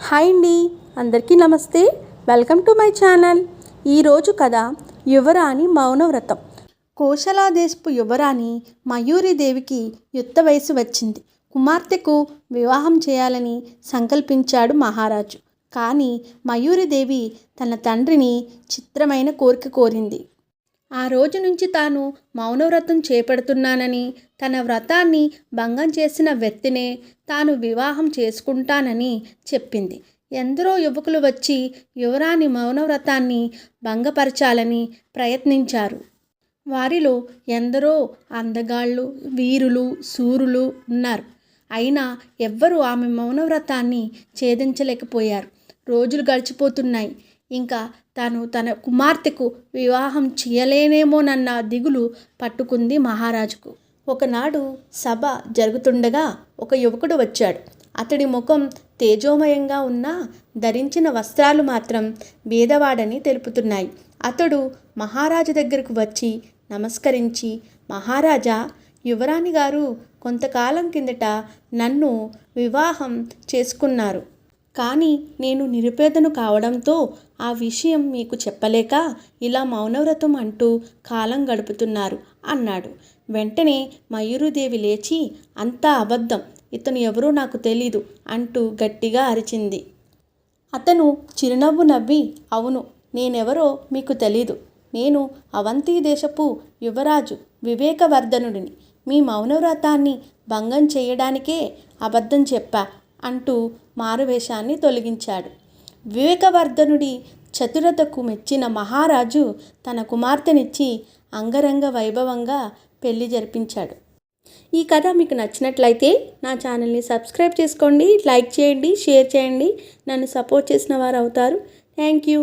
Hi అండి, అందరికీ నమస్తే. Welcome to my channel. ఈరోజు కథ యువరాణి మౌనవ్రతం. కోశలాదేశపు యువరాణి మయూరీదేవికి యుక్త వయసు వచ్చింది. కుమార్తెకు వివాహం చేయాలని సంకల్పించాడు మహారాజు. కానీ మయూరీదేవి తన తండ్రిని చిత్రమైన కోరిక కోరింది. ఆ రోజు నుంచి తాను మౌనవ్రతం చేపడుతున్నానని, తన వ్రతాన్ని భంగం చేసిన వ్యక్తినే తాను వివాహం చేసుకుంటానని చెప్పింది. ఎందరో యువకులు వచ్చి యువరాణి మౌనవ్రతాన్ని భంగపరచాలని ప్రయత్నించారు. వారిలో ఎందరో అందగాళ్ళు, వీరులు, శూరులు ఉన్నారు. అయినా ఎవ్వరూ ఆమె మౌనవ్రతాన్ని ఛేదించలేకపోయారు. రోజులు గడిచిపోతున్నాయి. ఇంకా తాను తన కుమార్తెకు వివాహం చేయలేనేమోనన్న దిగులు పట్టుకుంది మహారాజుకు. ఒకనాడు సభ జరుగుతుండగా ఒక యువకుడు వచ్చాడు. అతడి ముఖం తేజోమయంగా ఉన్నా ధరించిన వస్త్రాలు మాత్రం బీదవాడని తెలుపుతున్నాయి. అతడు మహారాజు దగ్గరకు వచ్చి నమస్కరించి, మహారాజా, యువరాణి గారు కొంతకాలం కిందట నన్ను వివాహం చేసుకున్నారు. కానీ నేను నిరుపేదను కావడంతో ఆ విషయం మీకు చెప్పలేక ఇలా మౌనవ్రతం అంటూ కాలం గడుపుతున్నారు అన్నాడు. వెంటనే మయూరీదేవి లేచి, అంతా అబద్ధం, ఇతను ఎవరో నాకు తెలీదు అంటూ గట్టిగా అరిచింది. అతను చిరునవ్వు నవ్వి, అవును, నేనెవరో మీకు తెలీదు. నేను అవంతి దేశపు యువరాజు వివేకవర్ధనుడిని. మీ మౌనవ్రతాన్ని భంగం చేయడానికే అబద్ధం చెప్పా అంటూ మారువేషాన్ని తొలగించాడు. వివేకవర్ధనుడి చతురతకు మెచ్చిన మహారాజు తన కుమార్తెనిచ్చి అంగరంగ వైభవంగా పెళ్లి జరిపించాడు. ఈ కథ మీకు నచ్చినట్లయితే నా ఛానల్ని సబ్స్క్రైబ్ చేసుకోండి, లైక్ చేయండి, షేర్ చేయండి. నన్ను సపోర్ట్ చేసిన వారు అవుతారు. Thank you.